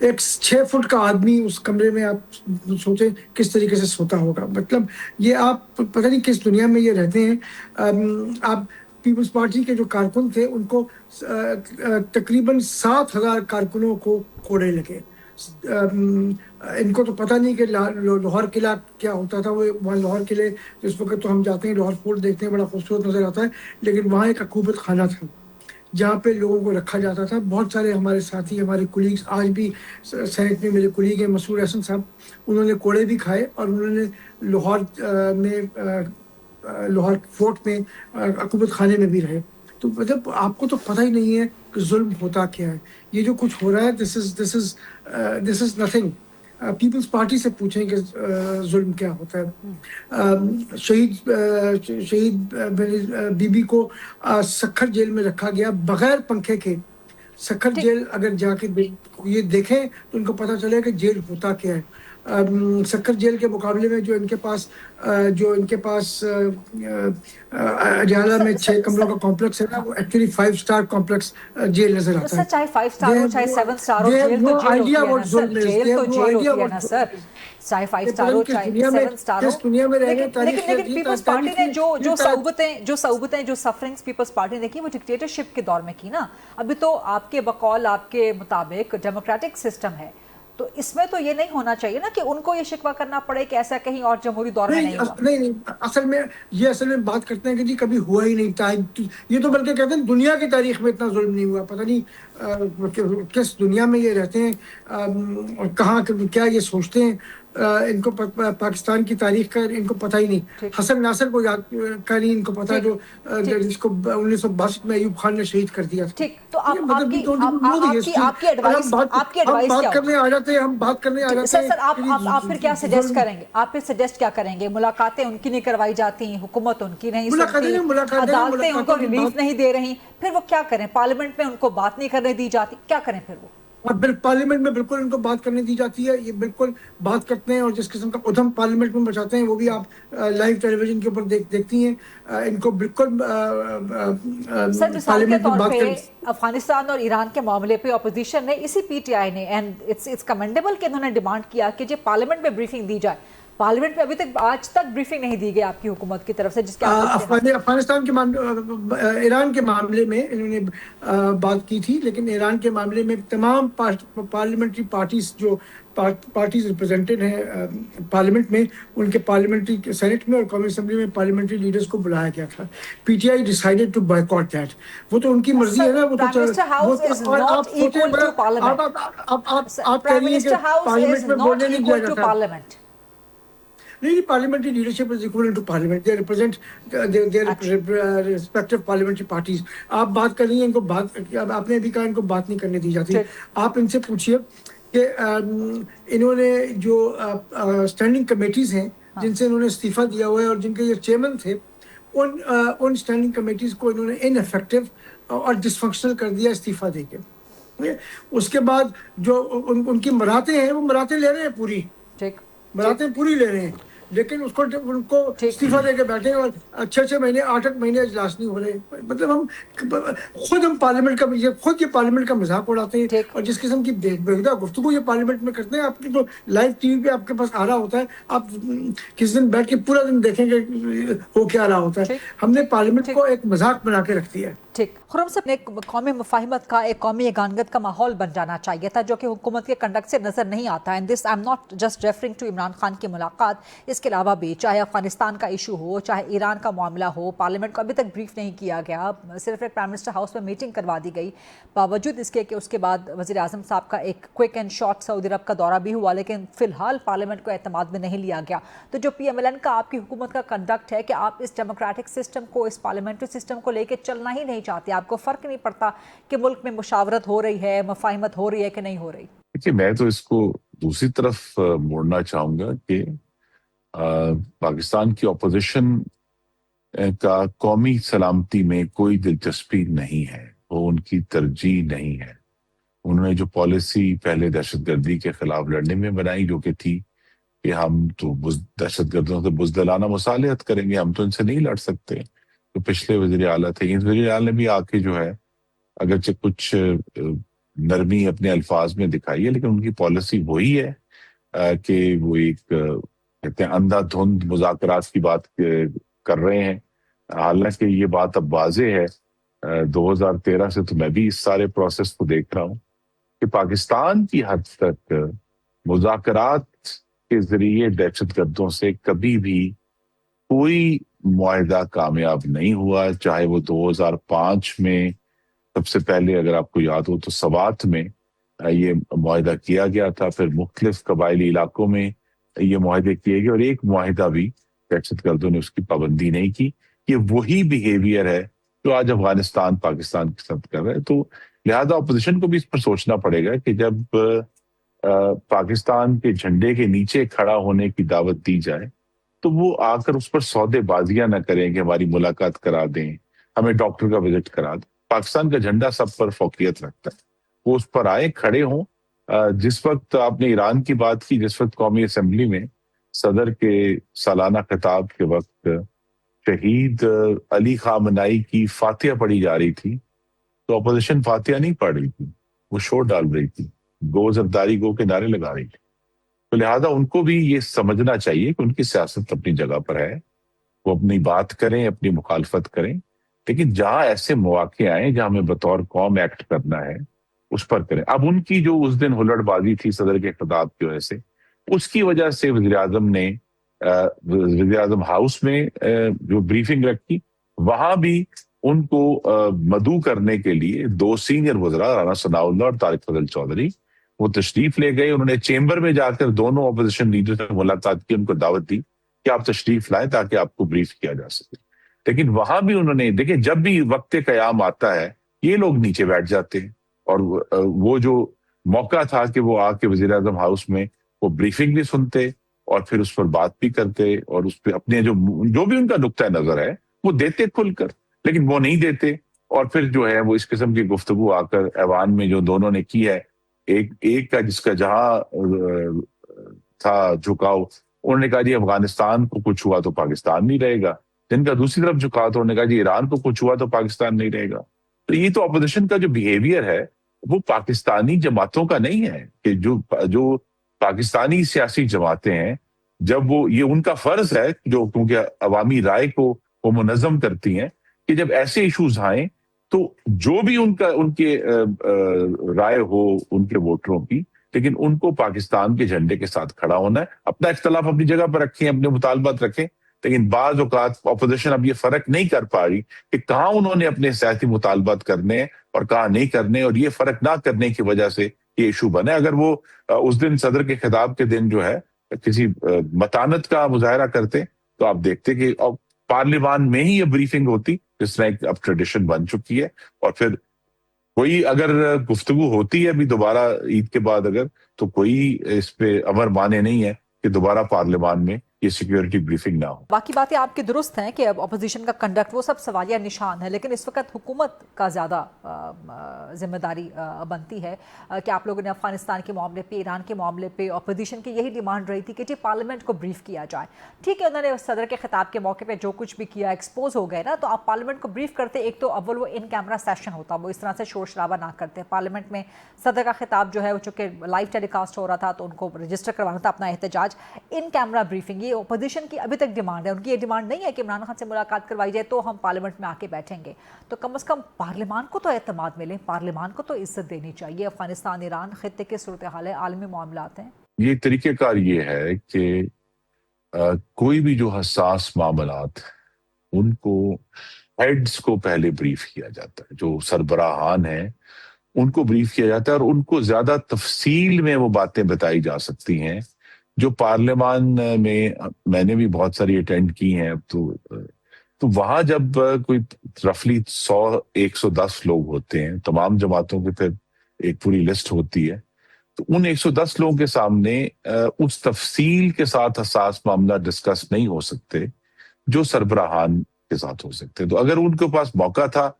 ایک 6 فٹ کا آدمی اس کمرے میں آپ سوچیں کس طریقے سے سوتا ہوگا. مطلب یہ آپ پتہ نہیں کس دنیا میں یہ رہتے ہیں. آپ پیپلز پارٹی کے جو کارکن تھے ان کو تقریباً 7,000 کارکنوں کو کوڑے لگے. ان کو تو پتہ نہیں کہ لاہور قلعہ کیا ہوتا تھا. وہ لاہور قلعے جس وقت تو ہم جاتے ہیں لاہور فورٹ دیکھتے ہیں بڑا خوبصورت نظر آتا ہے, لیکن وہاں ایک عقوبت خانہ تھا جہاں پہ لوگوں کو رکھا جاتا تھا. بہت سارے ہمارے ساتھی ہمارے کولیگز آج بھی سینٹ میں میرے کولیگ ہیں مسعود احسن صاحب, انہوں نے کوڑے بھی کھائے اور انہوں نے لاہور فورٹ میں عقوبت خانے میں بھی رہے. تو مطلب آپ کو تو پتہ ہی نہیں ہے کہ ظلم ہوتا کیا ہے. یہ جو کچھ ہو رہا ہے دس از نتھنگ. پیپلز پارٹی سے پوچھیں کہ ظلم کیا ہوتا ہے. شہید بی بی کو سکھر جیل میں رکھا گیا بغیر پنکھے کے. سکھر جیل اگر جا کے یہ دیکھیں تو ان کو پتہ چلے کہ جیل ہوتا کیا ہے. سکھر جیل کے مقابلے میں جو ان کے پاس اجالہ میں 6 کمروں کا کمپلیکس ہے نا, وہ ایکچولی 5 سٹار کمپلیکس جیل نظر آتا ہے. چاہے 5 سٹار ہو چاہے 7 سٹار ہو, جیل تو جیل ہوتی ہے نا سر. چاہے 5 سٹار ہو چاہے 7 سٹار ہو. لیکن پیپلز پارٹی نے جو صعوبتیں جو سفرنگز پیپلز پارٹی نے کی وہ ڈکٹیٹرشپ کے دور میں کی نا. ابھی تو آپ کے بقول آپ کے مطابق ڈیموکریٹک سسٹم ہے, تو اس میں تو یہ نہیں ہونا چاہیے نا کہ ان کو یہ شکوہ کرنا پڑے کہ ایسا کہیں اور جمہوری دور میں نہیں ہوا. نہیں, اصل میں بات کرتے ہیں کہ جی کبھی ہوا ہی نہیں تھا. یہ تو بلکہ کہتے ہیں دنیا کی تاریخ میں اتنا ظلم نہیں ہوا. پتہ نہیں کس دنیا میں یہ رہتے ہیں اور کہاں کیا یہ سوچتے ہیں. ان کو پاکستان کی تاریخ کا ان کو پتہ ہی نہیں. حسن ناصر کو یاد کا نہیں ان کو پتہ, جو جس کو 1962 میں ایوب خان نے شہید کر دیا. ٹھیک, تو آپ کی ایڈوائس بات کرنے آ جاتے ہیں, ہم بات کرنے آ جاتے ہیں. سر آپ پھر کیا سجیسٹ کریں گے؟ آپ پھر سجیسٹ کیا کریں گے؟ ملاقاتیں ان کی نہیں کروائی جاتی, حکومت ان کی نہیں سنتی, عدالتیں ان کو ریلیف نہیں دے رہی, پھر وہ کیا کریں؟ پارلیمنٹ میں ان کو بات نہیں کرنے دی جاتی, کیا کریں پھر وہ؟ اور پارلیمنٹ میں بالکل ان کو بات کرنے دی جاتی ہے. یہ بالکل بات کرتے ہیں اور جس قسم کا ادھم پارلیمنٹ میں بچاتے ہیں وہ بھی آپ لائیو ٹیلی ویژن کے اوپر دیکھتی ہیں. ان کو بالکل پارلیمنٹ میں بات کریں. افغانستان اور ایران کے معاملے پہ اپوزیشن نے اسی پی ٹی آئی نے اینڈ اٹس کمینڈیبل کہ انہوں نے ڈیمانڈ کیا کہ جو پارلیمنٹ میں بریفنگ دی جائے. پارلیمنٹ میں ابھی تک آج تک بریفنگ نہیں دی گئی آپ کی حکومت کی طرف سے, جس کے افغانستان کے ایران کے معاملے میں انہوں نے بات کی تھی, لیکن ایران کے معاملے میں تمام پارلیمنٹری پارٹیز جو پارٹیز ریپرزینٹڈ ہیں پارلیمنٹ میں, ان کے پارلیمنٹری سینٹ میں اور قومی اسمبلی میں پارلیمنٹری لیڈرز کو بلایا گیا تھا. P T I decided to boycott that. وہ تو ان کی مرضی ہے نا. وہ تو آپ کہہ رہی ہیں کہ پارلیمنٹ میں بولنے نہیں دیا جاتا. نہیں, parliamentary leadership is equivalent to parliament. They represent their respective parliamentary parties. آپ بات کر رہی ہیں ان کو آپ نے ابھی کہا ان کو بات نہیں کرنے دی جاتی. آپ ان سے پوچھئے کہ انہوں نے جو اسٹینڈنگ کمیٹیز ہیں جن سے انہوں نے استعفیٰ دیا ہوا ہے اور جن کے یہ چیئرمین تھے, ان اسٹینڈنگ کمیٹیز کو انہوں نے ان افیکٹو اور ڈس فنکشنل کر دیا استعفیٰ دے کے. اس کے بعد جو ان کی مراتیں ہیں وہ مراتیں لے رہے ہیں پوری, مراتیں پوری لے رہے ہیں, لیکن ان کو استعفیٰ دے کے بیٹھے اور 6 مہینے 8 مہینے اجلاس نہیں ہو رہے. مطلب ہم پارلیمنٹ کا یہ پارلیمنٹ کا مذاق اڑاتے ہیں اور جس قسم کی بےہودہ گفتگو یہ پارلیمنٹ میں کرتے ہیں. آپ کی تو لائیو ٹی وی پہ آپ کے پاس آ رہا ہوتا ہے, آپ کس دن بیٹھ کے پورا دن دیکھیں گے ہو کیا رہا ہوتا ہے. ہم نے پارلیمنٹ کو ایک مذاق بنا کے رکھ دیا ہے. ٹھیک, خرم صاحب نے قومی مفاہمت کا ایک قومی یگانگت کا ماحول بن جانا چاہیے تھا, جو کہ حکومت کے کنڈکٹ سے نظر نہیں آتا. And this I am not just referring to Imran Khan کی ملاقات, اس کے علاوہ بھی چاہے افغانستان کا ایشو ہو, چاہے ایران کا معاملہ ہو, پارلیمنٹ کو ابھی تک بریف نہیں کیا گیا. صرف ایک پرائم منسٹر ہاؤس میں میٹنگ کروا دی گئی, باوجود اس کے کہ اس کے بعد وزیر اعظم صاحب کا ایک کوئک اینڈ شارٹ سعودی عرب کا دورہ بھی ہوا, لیکن فی الحال پارلیمنٹ کو اعتماد میں نہیں لیا گیا. تو جو پی ایم ایل این کا آپ کی حکومت کا کنڈکٹ ہے کہ آپ اس ڈیموکریٹک سسٹم کو, اس پارلیمنٹری سسٹم کو لے کے چلنا ہی نہیں چاہتے, آپ کو فرق نہیں پڑتا کہ ملک میں مشاورت ہو رہی ہے, مفاہمت ہو رہی ہے کہ نہیں ہو رہی؟ دیکھیے, میں تو اس کو دوسری طرف موڑنا چاہوں گا کہ پاکستان کی اپوزیشن کا قومی سلامتی میں کوئی دلچسپی نہیں ہے, وہ ان کی ترجیح نہیں ہے. انہوں نے جو پالیسی پہلے دہشت گردی کے خلاف لڑنے میں بنائی, جو کہ تھی کہ ہم تو دہشت گردوں سے بزدلانہ مصالحت کریں گے, ہم تو ان سے نہیں لڑ سکتے. تو پچھلے وزیر اعلیٰ تھے, اس وزیر اعلیٰ نے بھی آ کے جو ہے اگرچہ کچھ نرمی اپنے الفاظ میں دکھائی ہے، لیکن ان کی پالیسی وہی ہے کہ وہ ایک کہتے ہیں اندھا دھند مذاکرات کی بات کر رہے ہیں. حالانکہ یہ بات اب واضح ہے 2013 سے، تو میں بھی اس سارے پروسیس کو دیکھ رہا ہوں کہ پاکستان کی حد تک مذاکرات کے ذریعے دہشت گردوں سے کبھی بھی کوئی معاہدہ کامیاب نہیں ہوا. چاہے وہ 2005 میں سب سے پہلے، اگر آپ کو یاد ہو تو سوات میں یہ معاہدہ کیا گیا تھا، پھر مختلف قبائلی علاقوں میں یہ معاہدے کیے گئے، اور ایک معاہدہ بھی دہشت گردوں نے اس کی پابندی نہیں کی. یہ وہی بیہیویئر ہے جو آج افغانستان پاکستان کے ساتھ کر رہا ہے. تو لہذا اپوزیشن کو بھی اس پر سوچنا پڑے گا کہ جب پاکستان کے جھنڈے کے نیچے کھڑا ہونے کی دعوت دی جائے تو وہ آ کر اس پر سودے بازیاں نہ کریں کہ ہماری ملاقات کرا دیں، ہمیں ڈاکٹر کا وزٹ کرا دیں. پاکستان کا جھنڈا سب پر فوقیت رکھتا ہے، وہ اس پر آئے، کھڑے ہوں. جس وقت آپ نے ایران کی بات کی، جس وقت قومی اسمبلی میں صدر کے سالانہ خطاب کے وقت شہید علی خامنائی کی فاتحہ پڑھی جا رہی تھی، تو اپوزیشن فاتحہ نہیں پڑھ رہی تھی، وہ شور ڈال رہی تھی، گو زرداری گو کے نعرے لگا رہی تھی. تو لہذا ان کو بھی یہ سمجھنا چاہیے کہ ان کی سیاست اپنی جگہ پر ہے، وہ اپنی بات کریں، اپنی مخالفت کریں، لیکن جہاں ایسے مواقع آئیں جہاں ہمیں بطور قوم ایکٹ کرنا ہے اس پر کریں. اب ان کی جو اس دن ہلڑ بازی تھی صدر کے خطاب کی وجہ سے، اس کی وجہ سے وزیر اعظم ہاؤس میں جو بریفنگ رکھی، وہاں بھی ان کو مدعو کرنے کے لیے 2 سینئر وزراء رانا ثناء اللہ اور طارق فضل چودھری وہ تشریف لے گئے. انہوں نے چیمبر میں جا کر دونوں اپوزیشن لیڈر سے ملاقات کی، ان کو دعوت دی کہ آپ تشریف لائیں تاکہ آپ کو بریف کیا جا سکے. لیکن وہاں بھی انہوں نے دیکھیں، جب بھی وقت قیام آتا ہے یہ لوگ نیچے بیٹھ جاتے ہیں، اور وہ جو موقع تھا کہ وہ آ کے وزیر اعظم ہاؤس میں وہ بریفنگ بھی سنتے اور پھر اس پر بات بھی کرتے، اور اس پہ اپنے جو بھی ان کا نقطۂ نظر ہے وہ دیتے کھل کر، لیکن وہ نہیں دیتے. اور پھر جو ہے وہ اس قسم کی گفتگو آ کر ایوان میں جو دونوں نے کی ہے، ایک کا جس کا جہاں تھا جھکاؤ، انہوں نے کہا جی افغانستان کو کچھ ہوا تو پاکستان نہیں رہے گا، جن کا دوسری طرف جھکاؤ تو انہوں نے کہا جی ایران کو کچھ ہوا تو پاکستان نہیں رہے گا. تو یہ تو اپوزیشن کا جو بیہیویئر ہے وہ پاکستانی جماعتوں کا نہیں ہے، کہ جو پاکستانی سیاسی جماعتیں ہیں، جب وہ یہ ان کا فرض ہے جو کیونکہ عوامی رائے کو وہ منظم کرتی ہیں، کہ جب ایسے ایشوز آئیں تو جو بھی ان کے رائے ہو ان کے ووٹروں کی، لیکن ان کو پاکستان کے جھنڈے کے ساتھ کھڑا ہونا ہے. اپنا اختلاف اپنی جگہ پر رکھیں، اپنے مطالبات رکھیں، لیکن بعض اوقات اپوزیشن اب یہ فرق نہیں کر پا رہی کہ کہاں انہوں نے اپنے سیاسی مطالبات کرنے اور کہاں نہیں کرنے، اور یہ فرق نہ کرنے کی وجہ سے یہ ایشو بنے. اگر وہ اس دن صدر کے خطاب کے دن جو ہے کسی متانت کا مظاہرہ کرتے تو آپ دیکھتے کہ پارلیمان میں ہی یہ بریفنگ ہوتی، جس طرح اب ٹریڈیشن بن چکی ہے. اور پھر کوئی اگر گفتگو ہوتی ہے ابھی دوبارہ عید کے بعد اگر، تو کوئی اس پہ امر مانے نہیں ہے کہ دوبارہ پارلیمان میں یہ سیکیورٹی بریفنگ نہ ہو. باقی باتیں آپ کی درست ہیں کہ اب اپوزیشن کا کنڈکٹ وہ سب سوالیہ نشان ہے، لیکن اس وقت حکومت کا زیادہ ذمہ داری بنتی ہے کہ آپ لوگوں نے افغانستان کے معاملے پہ، ایران کے معاملے پہ اپوزیشن کی یہی ڈیمانڈ رہی تھی کہ جی پارلیمنٹ کو بریف کیا جائے. ٹھیک ہے، انہوں نے صدر کے خطاب کے موقع پہ جو کچھ بھی کیا ایکسپوز ہو گئے نا، تو آپ پارلیمنٹ کو بریف کرتے. ایک تو اول وہ ان کیمرہ سیشن ہوتا، وہ اس طرح سے شور شرابہ نہ کرتے. پارلیمنٹ میں صدر کا خطاب جو ہے وہ چونکہ لائیو ٹیلی کاسٹ ہو رہا تھا تو ان کو رجسٹر کروانا تھا اپنا احتجاج. ان کیمرہ بریفنگ یہ اپوزیشن کی ابھی تک ڈیمانڈ ہے. ان کی یہ ڈیمانڈ نہیں ہے کہ عمران خان سے ملاقات کروائی جائے تو ہم پارلیمنٹ میں آ کے بیٹھیں گے. تو کم از کم پارلیمان کو تو اعتماد ملے، پارلیمان کو تو عزت دینی چاہیے. افغانستان، ایران، خطے کی صورتحال ہے، عالمی معاملات ہیں. یہ طریقہ کار یہ ہے کہ کوئی بھی جو حساس معاملات ان کو ہیڈز کو پہلے بریف کیا جاتا ہے، جو سربراہان ہیں ان کو بریف کیا جاتا ہے، اور ان کو زیادہ تفصیل میں وہ باتیں بتائی جا سکتی ہیں جو پارلیمان میں نے بھی بہت ساری اٹینڈ کی ہیں. اب تو وہاں جب کوئی رفلی 100-110 لوگ ہوتے ہیں، تمام جماعتوں کی پھر ایک پوری لسٹ ہوتی ہے، تو ان 110 لوگوں کے سامنے اس تفصیل کے ساتھ حساس معاملہ ڈسکس نہیں ہو سکتے جو سربراہان کے ساتھ ہو سکتے. تو اگر ان کے پاس موقع تھا،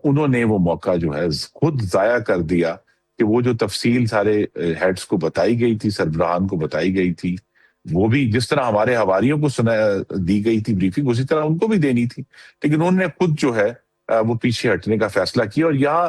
انہوں نے وہ موقع جو ہے خود ضائع کر دیا کہ وہ جو تفصیل سارے ہیڈز کو بتائی گئی تھی، سربراہان کو بتائی گئی تھی، وہ بھی جس طرح ہمارے حواریوں کو دی گئی تھی بریفنگ، اسی طرح ان کو بھی دینی تھی. لیکن انہوں نے خود جو ہے وہ پیچھے ہٹنے کا فیصلہ کیا. اور یہاں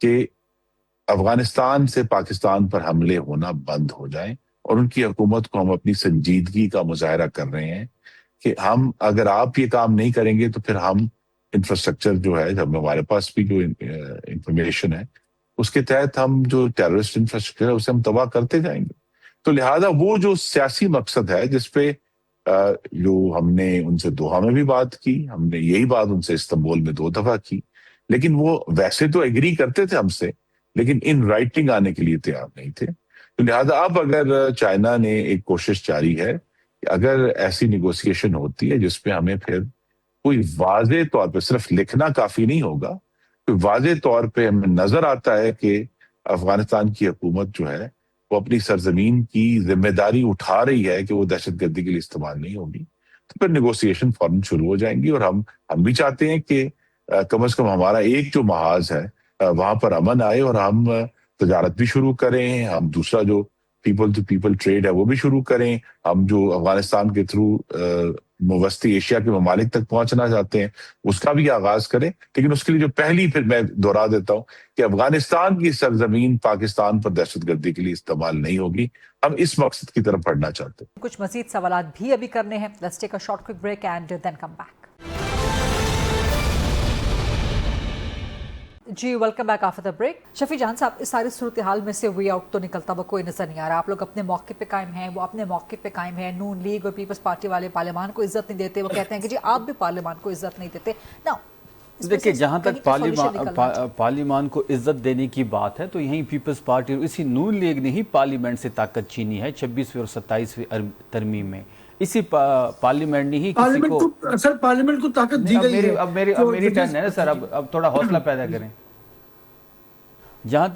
کہ افغانستان سے پاکستان پر حملے ہونا بند ہو جائیں، اور ان کی حکومت کو ہم اپنی سنجیدگی کا مظاہرہ کر رہے ہیں کہ ہم اگر آپ یہ کام نہیں کریں گے تو پھر ہم انفراسٹرکچر جو ہے، جب ہمارے پاس بھی جو انفارمیشن ہے اس کے تحت ہم جو ٹیررسٹ انفراسٹرکچر ہے اسے ہم تباہ کرتے جائیں گے. تو لہذا وہ جو سیاسی مقصد ہے جس پہ جو ہم نے ان سے دوحہ میں بھی بات کی، ہم نے یہی بات ان سے استنبول میں 2 دفعہ کی، لیکن وہ ویسے تو ایگری کرتے تھے ہم سے، لیکن ان رائٹنگ آنے کے لیے تیار نہیں تھے. تو لہذا اب اگر چائنا نے ایک کوشش جاری ہے کہ اگر ایسی نیگوسیشن ہوتی ہے جس پہ ہمیں پھر کوئی واضح طور پہ، صرف لکھنا کافی نہیں ہوگا، کوئی واضح طور پہ ہمیں نظر آتا ہے کہ افغانستان کی حکومت جو ہے وہ اپنی سرزمین کی ذمہ داری اٹھا رہی ہے کہ وہ دہشت گردی کے لیے استعمال نہیں ہوگی، تو پھر نیگوسیشن فوراً شروع ہو جائیں گی. اور ہم بھی چاہتے ہیں کہ کم از کم ہمارا ایک جو محاذ ہے وہاں پر امن آئے اور ہم تجارت بھی شروع کریں، ہم دوسرا جو پیپل ٹو پیپل ٹریڈ ہے وہ بھی شروع کریں، ہم جو افغانستان کے تھرو وسطی ایشیا کے ممالک تک پہنچنا چاہتے ہیں اس کا بھی آغاز کریں. لیکن اس کے لیے جو پہلی، پھر میں دہرا دیتا ہوں کہ افغانستان کی سرزمین پاکستان پر دہشت گردی کے لیے استعمال نہیں ہوگی. ہم اس مقصد کی طرف بڑھنا چاہتے ہیں. کچھ مزید سوالات بھی ابھی کرنے ہیں. Let's take a short quick break and then come back. جی welcome back after the break. Shafi Jan صاحب، اس ساری صورتحال میں سے وے آؤٹ تو نکلتا ہوا کوئی نظر نہیں آ رہا. آپ لوگ اپنے موقع پہ قائم ہیں، وہ اپنے موقع پہ قائم ہیں. نون لیگ اور پیپلز پارٹی والے پارلیمان کو عزت نہیں دیتے، وہ کہتے ہیں کہ جی آپ بھی پارلیمان کو عزت نہیں دیتے. دیکھیں، جہاں تک پارلیمان کو عزت دینے کی بات ہے تو یہیں پیپلز پارٹی اور اسی نون لیگ نے ہی پارلیمنٹ سے طاقت چھینی ہے 26ویں اور 27ویں ترمیم میں. اسی پارلیمنٹ نے ہی کسی کو، سر پارلیمنٹ کو طاقت دی گئی ہے. اب میری ٹرن ہے نا سر، اب تھوڑا حوصلہ پیدا کریں. جہاں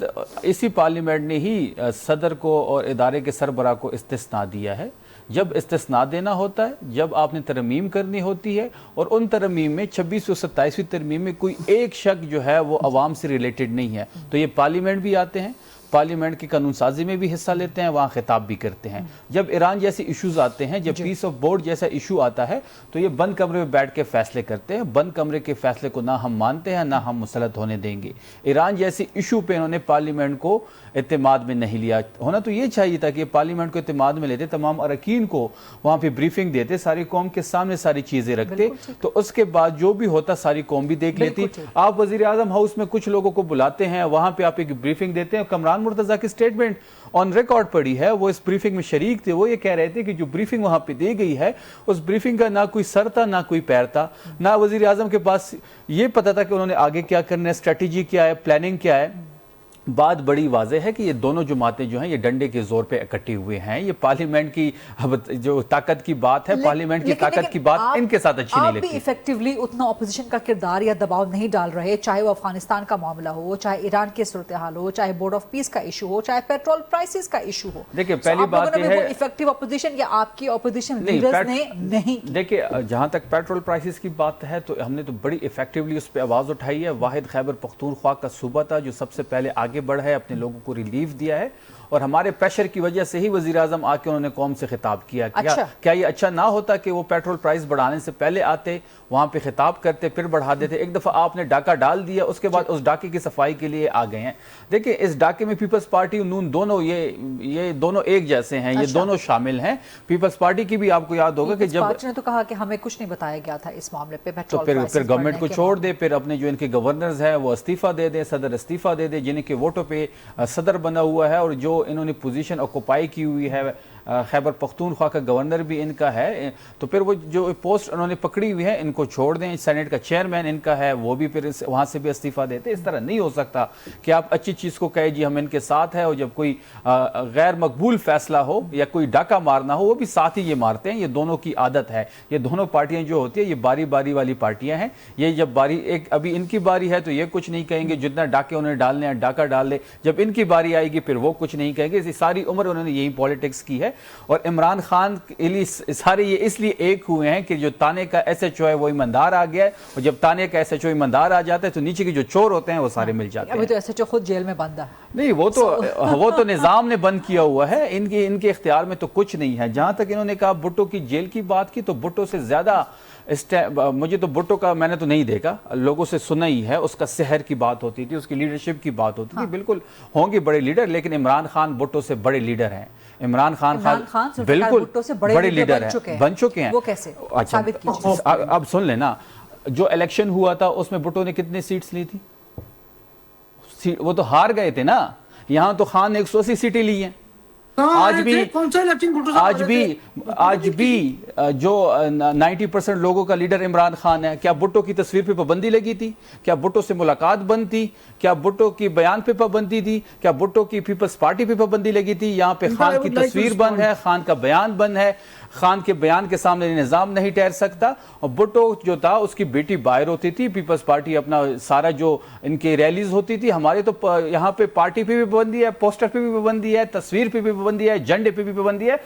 اسی پارلیمنٹ نے ہی صدر کو اور ادارے کے سربراہ کو استثناء دیا ہے. جب استثناء دینا ہوتا ہے، جب آپ نے ترمیم کرنی ہوتی ہے، اور ان ترمیم میں 26 اور 27ویں ترمیم میں کوئی ایک شک جو ہے وہ عوام سے ریلیٹڈ نہیں ہے، تو یہ پارلیمنٹ بھی آتے ہیں، پارلیمنٹ کی قانون سازی میں بھی حصہ لیتے ہیں، وہاں خطاب بھی کرتے ہیں. جب ایران جیسی ایشوز آتے ہیں، جب پیس آف بورڈ جیسا ایشو آتا ہے تو یہ بند کمرے میں بیٹھ کے فیصلے کرتے ہیں. بند کمرے کے فیصلے کو نہ ہم مانتے ہیں، نہ ہم مسلط ہونے دیں گے. ایران جیسی ایشو پہ انہوں نے پارلیمنٹ کو اعتماد میں نہیں لیا. ہونا تو یہ چاہیے تھا کہ پارلیمنٹ کو اعتماد میں لیتے، تمام اراکین کو وہاں پہ بریفنگ دیتے، ساری قوم کے سامنے ساری چیزیں رکھتے، تو اس کے بعد جو بھی ہوتا ساری قوم بھی دیکھ لیتی. آپ وزیر اعظم ہاؤس میں کچھ لوگوں کو بلاتے ہیں، وہاں پہ آپ ایک بریفنگ دیتے ہیں. کمران مرتضیٰ کی اسٹیٹمنٹ آن ریکارڈ پڑی ہے، وہ اس بریفنگ میں شریک تھے. وہ یہ کہہ رہے تھے کہ جو بریفنگ وہاں پہ دی گئی ہے اس بریفنگ کا نہ کوئی سر تھا، نہ کوئی پیر تھا، نہ وزیر اعظم کے پاس یہ پتا تھا کہ انہوں نے آگے کیا کرنا ہے، اسٹریٹجی کیا ہے، پلاننگ کیا ہے. بات بڑی واضح ہے کہ یہ دونوں جماعتیں جو ہیں یہ ڈنڈے کے زور پہ اکٹھے ہوئے ہیں. یہ پارلیمنٹ کی جو طاقت کی بات ہے، پارلیمنٹ کی طاقت کی بات ان کے ساتھ اچھی نہیں لگتی. آپ بھی ایفیکٹیولی اتنا اپوزیشن کا کردار یا دباؤ نہیں ڈال رہے، چاہے وہ افغانستان کا معاملہ ہو، چاہے ایران کی صورتحال ہو، چاہے بورڈ آف پیس کا ایشو ہو، چاہے پیٹرول پرائسز کا ایشو ہو. دیکھیں پہلی بات یہ ہے ایفیکٹیو اپوزیشن یا آپ کی اپوزیشن لیڈرز نے نہیں. دیکھیں جہاں تک پیٹرول پرائسز کی بات ہے تو ہم نے تو بڑی ایفیکٹیولی اس پہ آواز اٹھائی ہے. واحد خیبر پختونخوا کا صوبہ تھا جو سب سے پہلے آگے بڑھا ہے، اپنے لوگوں کو ریلیف دیا ہے، اور ہمارے پریشر کی وجہ سے ہی وزیر اعظم آ کے انہوں نے قوم سے خطاب کیا. کیا یہ اچھا نہ ہوتا کہ وہ پیٹرول پرائس بڑھانے سے پہلے آتے، وہاں پہ خطاب کرتے، پھر بڑھا دیتے؟ ایک دفعہ آپ نے ڈاکہ ڈال دیا، اس کے بعد اس ڈاکے کی صفائی کے لیے آ گئے ہیں. دیکھیں اس ڈاکے میں پیپلز پارٹی اور نون دونوں یہ دونوں ایک جیسے ہیں، یہ دونوں شامل ہیں. پیپلز پارٹی کی بھی آپ کو یاد ہوگا کہ جب پارٹی نے تو کہا کہ ہمیں کچھ نہیں بتایا گیا تھا اس معاملے پہ، تو پھر گورنمنٹ کو چھوڑ دے، پھر اپنے جو ان کے گورنرز ہیں وہ استعفیٰ دے دیں، صدر استعفیٰ دے دے، جن کے ووٹوں پہ صدر بنا ہوا ہے اور جو انہوں نے پوزیشن آکوپائی کی ہوئی ہے. خیبر پختونخوا کا گورنر بھی ان کا ہے، تو پھر وہ جو پوسٹ انہوں نے پکڑی ہوئی ہے ان کو چھوڑ دیں. سینٹ کا چیئرمین ان کا ہے، وہ بھی پھر وہاں سے بھی استعفیٰ دیتے. اس طرح نہیں ہو سکتا کہ آپ اچھی چیز کو کہے جی ہم ان کے ساتھ ہیں، اور جب کوئی غیر مقبول فیصلہ ہو یا کوئی ڈاکہ مارنا ہو وہ بھی ساتھ ہی یہ مارتے ہیں. یہ دونوں کی عادت ہے. یہ دونوں پارٹیاں جو ہوتی ہیں یہ باری باری والی پارٹیاں ہیں. یہ جب ابھی ان کی باری ہے تو یہ کچھ نہیں کہیں گے، جتنا ڈاکے انہیں ڈالنے ہیں ڈاکہ ڈال دے. جب ان کی باری آئے گی پھر وہ کچھ نہیں کہیں گے. ساری عمر انہوں نے یہی پالیٹکس کی ہے. ہے. اور عمران خان سارے یہ اس لیے ایک ہوئے ہیں کہ جو تانے کا ایس ایچ او ہے وہ ایماندار آ گیا ہے, اور جب تانے کا ایس ایچ او ایماندار آ جاتا ہے تو نیچے کے جو چور ہوتے ہیں وہ سارے مل جاتے ہیں. ابھی تو ایس ایچ او خود جیل میں بند ہے. نہیں, وہ تو نظام نے بند کیا ہوا ہے, ان کے اختیار میں تو کچھ نہیں ہے. جہاں تک انہوں نے کہا بھٹو کی جیل کی بات کی, تو بھٹو سے زیادہ مجھے تو بھٹو کا میں نے تو نہیں دیکھا, لوگوں سے سنا ہی ہے. اس کا سحر کی بات ہوتی تھی, اس کی لیڈرشپ کی بات ہوتی تھی. بالکل ہوں گے بڑے لیڈر, لیکن عمران خان بھٹو سے بڑے لیڈر ہیں. عمران خان بالکل بڑے لیڈر ہیں, بن چکے ہیں. وہ کیسے ثابت کیجئے؟ اب سن لیں نا, جو الیکشن ہوا تھا اس میں بھٹو نے کتنے سیٹس لی تھی؟ وہ تو ہار گئے تھے نا. یہاں تو خان نے 180 سیٹیں لی ہیں. آج بھی جو 90% لوگوں کا لیڈر عمران خان ہے. کیا بھٹو کی تصویر پہ پابندی لگی تھی؟ کیا بھٹو سے ملاقات بند تھی؟ کیا بھٹو کی بیان پہ پابندی تھی؟ کیا بھٹو کی پیپلز پارٹی پہ پابندی لگی تھی؟ یہاں پہ خان کی تصویر بند ہے, خان کا بیان بند ہے. خان کے بیان کے سامنے نظام نہیں ٹھہر سکتا. اور بھٹو جو تھا اس کی بیٹی باہر ہوتی تھی, پیپلز پارٹی اپنا سارا جو ان کے ریلیز ہوتی تھی. ہمارے تو یہاں پہ پارٹی پہ بھی پابندی ہے, پوسٹر پہ بھی پابندی ہے, تصویر پہ بھی پابندی ہے, جھنڈے پہ بھی پابندی ہے.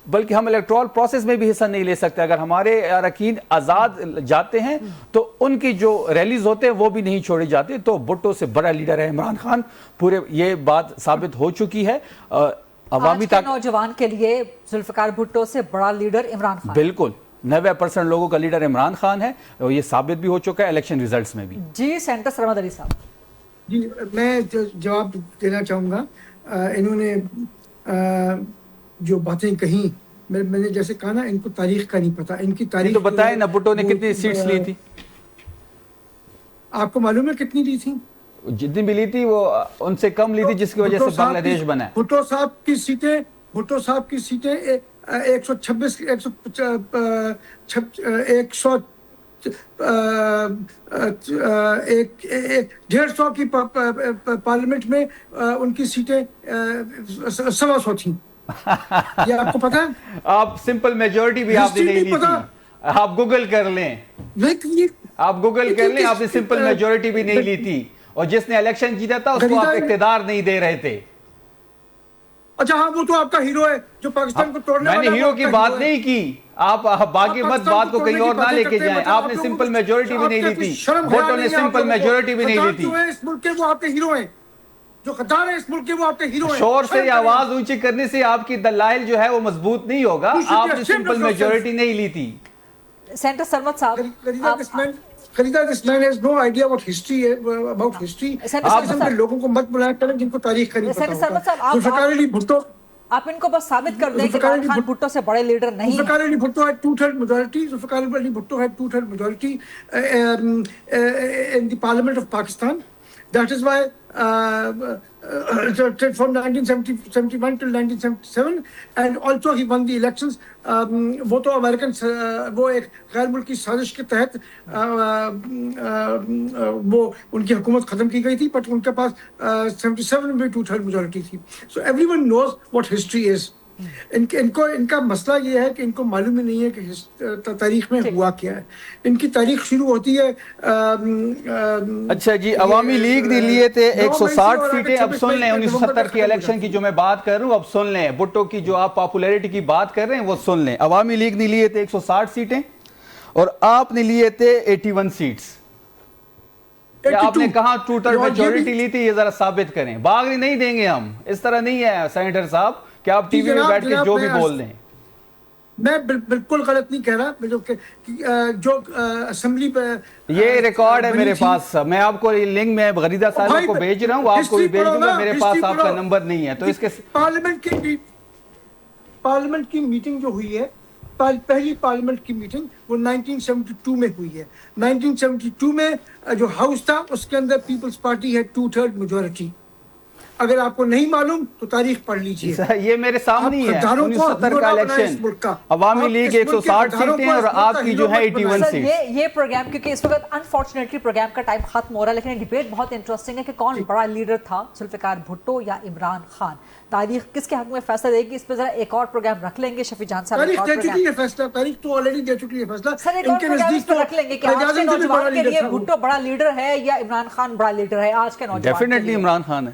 بلکہ ہم الیکٹرول پروسیس میں بھی حصہ نہیں لے سکتے. اگر ہمارے اراکین آزاد جاتے ہیں تو ان کی جو ریلیز ہوتے ہیں وہ بھی نہیں چھوڑے جاتے. تو بھٹو سے بڑا لیڈر ہے عمران خان. پورے یہ بات ثابت ہو چکی ہے. عوامی نوجوان کے لیے ذوالفقار بھٹو سے بڑا لیڈر عمران خان. بالکل 90% لوگوں کا لیڈر عمران خان ہے, اور یہ ثابت بھی ہو چکا ہے الیکشن ریزلٹس میں بھی. جی سینٹر سرمد علی صاحب. جی میں جواب دینا چاہوں گا. انہوں نے جو باتیں کہیں, میں نے جیسے کہا نا, ان کو تاریخ کا نہیں پتا. ان کی تاریخ تو بتائیں نا, بھٹو نے کتنی سیٹس لی تھی؟ آپ کو معلوم ہے کتنی لی تھی؟ جتنی بھی لی تھی وہ ان سے کم لی تھی, جس کی وجہ سے بنگلہ دیش بنا ہے. بھٹو صاحب کی سیٹیں 126 150 کی پارلیمنٹ میں ان کی سیٹیں 125 تھیں. یہ آپ کو پتا ہے؟ آپ سمپل میجورٹی بھی آپ نے نہیں لی تھی. آپ گوگل کر لیں, آپ گوگل کر لیں, آپ نے سمپل میجورٹی بھی نہیں لی تھی. اور جس نے الیکشن جیتا تھا اس کو آپ اقتدار نہیں دے رہے تھے. اچھا ہاں, وہ تو آپ کا ہیرو ہے جو پاکستان کو توڑنے والا. میں نے ہیرو کی بات نہیں کی, آپ باقی مت بات کو کہیں اور نہ لے کے جائیں. آپ نے سمپل میجورٹی بھی نہیں لی تھی, بھٹو نے سمپل میجورٹی بھی نہیں لی تھی. اس ملک کے وہ آپ کے ہیرو ہیں, جو غدار ہیں اس ملک کے وہ آپ کے ہیرو ہیں. شور سے یا آواز اونچی کرنے سے آپ کی دلائل جو ہے وہ مضبوط نہیں ہوگا. آپ نے سمپل میجورٹی نہیں لی تھی. سینٹر سرمد صاحب, خلیدہ, this man has no idea what history is, about history. آپ لوگوں کو مت بلایا کریں جن کو تاریخ کا نہیں پتا ہوتا. ذوالفقار علی بھٹو, آپ ان کو بس ثابت کر دیں کہ عمران خان بھٹو سے بڑے لیڈر نہیں ہیں. Zulfiqar Ali Bhutto had 2/3 majority. Zulfiqar Ali Bhutto had 2/3 majority in the Parliament of Pakistan. That is why from 1971 till 1977, and also he won the elections. وہ تو امریکن, وہ ایک غیر ملکی سازش کے تحت وہ ان کی حکومت ختم کی گئی تھی, بٹ ان کے پاس 77 میں 2/3 میجورٹی تھی. So everyone knows what history is. ان کا مسئلہ یہ ہے کہ ان کو معلوم ہی نہیں ہے کہ تاریخ میں ہوا کیا ہے. ان کی تاریخ شروع ہوتی ہے. اچھا جی, عوامی لیگ نے لیے تھے 160 سیٹیں. اب سن لیں 1970 کی الیکشن کی جو میں بات کر رہا ہوں, اب سن لیں. بھٹو کی جو آپ پاپولیرٹی کی بات کر رہے ہیں وہ سن لیں. عوامی لیگ نے لیے تھے 160 سیٹیں اور آپ نے لیے تھے 81 سیٹس. آپ نے کہاں 2/3 میجورٹی لی تھی, یہ ذرا ثابت کریں. باغ نہیں دیں گے ہم, اس طرح نہیں ہے سینیٹر صاحب کہ آپ ٹی وی میں بیٹھ کے جو بھی بول دیں. میں بالکل غلط نہیں کہہ رہا. جو اسمبلی پہ یہ ریکارڈ ہے میرے پاس, میں آپ کو لنک میں غریدہ صاحب کو بھیج رہا ہوں, آپ کو بھی بھیج دوں گا. میرے پاس آپ کا نمبر نہیں ہے. تو اس کے پارلیمنٹ کی میٹنگ جو ہوئی ہے, پہلی پارلیمنٹ کی میٹنگ وہ 1972 میں ہوئی ہے. 1972 میں جو ہاؤس تھا اس کے اندر پیپلز پارٹی ہے 2/3 میجورٹی. اگر آپ کو نہیں معلوم تو تاریخ پڑھ لیجئے. یہ میرے سامنے ہی ہے 1970 کا الیکشن, عوامی لیگ 160 سیٹیں اور آپ کی جو ہے 81 سیٹیں. یہ پروگرام کیونکہ اس وقت انفارچونیٹلی پروگرام کا ٹائم ختم ہو رہا ہے, لیکن ڈیبیٹ بہت انٹرسٹنگ ہے کہ کون بڑا لیڈر تھا, ذوالفقار بھٹو یا عمران خان. تاریخ کس کے حق میں فیصلہ دے گی, اس پہ ذرا ایک اور پروگرام رکھ لیں گے. شفیع جان صاحب تاریخ دے چکی ہے فیصلہ, تاریخ تو آلریڈی دے چکی ہے فیصلہ. سر ایک اور پروگرام اس پہ رکھ لیں گے کہ آج کے نوجوان کے لیے بھٹو بڑا لیڈر ہے یا عمران خان بڑا لیڈر ہے. آج کے نوجوان ڈیفینیٹلی عمران خان ہے.